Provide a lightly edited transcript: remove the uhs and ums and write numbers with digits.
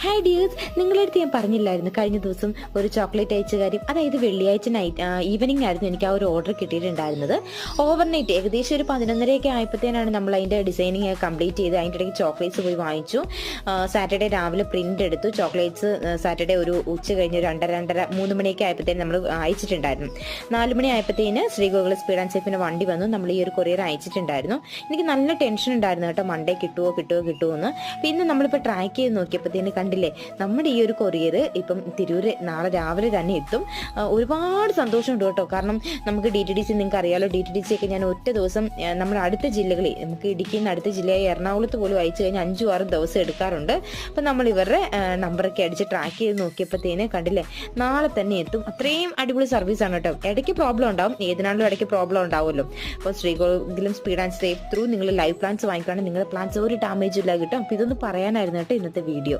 Hi dears, നിങ്ങളുടെ അടുത്ത് ഞാൻ പറഞ്ഞില്ലായിരുന്നു കഴിഞ്ഞ ദിവസം ഒരു ചോക്ലേറ്റ് അയച്ച കാര്യം. അതായത് വെള്ളിയാഴ്ച നൈറ്റ് ഈവനിങ് ആയിരുന്നു എനിക്ക് ആ ഒരു ഓർഡർ കിട്ടിയിട്ടുണ്ടായിരുന്നത്. ഓവർനൈറ്റ് ഏകദേശം ഒരു 11:30 ആയപ്പോഴത്തേനാണ് നമ്മൾ അതിൻ്റെ ഡിസൈനിങ് കംപ്ലീറ്റ് ചെയ്ത് അതിൻ്റെ ഇടയ്ക്ക് ചോക്ലേറ്റ്സ് പോയി വാങ്ങിച്ചു. സാറ്റർഡേ രാവിലെ പ്രിന്റ് എടുത്തു. ചോക്ലേറ്റ്സ് സാറ്റർഡേ ഒരു ഉച്ച കഴിഞ്ഞ് 2:30 മണിയൊക്കെ ആയപ്പോഴത്തേന് നമ്മൾ അയച്ചിട്ടുണ്ടായിരുന്നു. 4 മണി ആയപ്പോഴത്തേന് ശ്രീഗോകുലം സ്പീഡ് ആൻഡ് സേഫിന് വണ്ടി വന്നു. നമ്മൾ ഈ ഒരു കൊറിയർ അയച്ചിട്ടുണ്ടായിരുന്നു. എനിക്ക് നല്ല ടെൻഷൻ ഉണ്ടായിരുന്നു കേട്ടോ, മൺഡേ കിട്ടുമോ എന്ന്. പിന്നെ നമ്മളിപ്പോൾ ട്രാക്ക് ചെയ്ത് നോക്കിയപ്പോഴത്തേന് കണ്ടില്ലേ, നമ്മുടെ ഈ ഒരു കൊറിയർ ഇപ്പം തിരൂര് നാളെ രാവിലെ തന്നെ എത്തും. ഒരുപാട് സന്തോഷമുണ്ട് കേട്ടോ. കാരണം നമുക്ക് DTDC നിങ്ങൾക്ക് അറിയാലോ, DTDC ഒക്കെ ഞാൻ ഒറ്റ ദിവസം നമ്മുടെ അടുത്ത ജില്ലകളിൽ, നമുക്ക് ഇടുക്കിയിൽ നിന്ന് അടുത്ത ജില്ലയായ എറണാകുളത്ത് പോലും അയച്ചു കഴിഞ്ഞാൽ 5-6 ദിവസം എടുക്കാറുണ്ട്. അപ്പം നമ്മൾ ഇവരുടെ നമ്പറൊക്കെ അടിച്ച് ട്രാക്ക് ചെയ്ത് നോക്കിയപ്പോഴത്തേന് കണ്ടില്ലേ, നാളെ തന്നെ എത്തും. അത്രയും അടിപൊളി സർവീസാണ് കേട്ടോ. ഇടയ്ക്ക് പ്രോബ്ലം ഉണ്ടാവും, ഏതിനാണെങ്കിലും ഇടയ്ക്ക് പ്രോബ്ലം ഉണ്ടാവുമല്ലോ. അപ്പോൾ Sree Gokulam speed and safe through നിങ്ങൾ ലൈഫ് പ്ലാൻസ് വാങ്ങിക്കുകയാണെങ്കിൽ നിങ്ങളുടെ പ്ലാൻസ് ഒരു ഡാമേജ് ഇല്ല കിട്ടും. അപ്പോൾ ഇതൊന്ന് പറയാനായിരുന്നു കേട്ടോ ഇന്നത്തെ വീഡിയോ.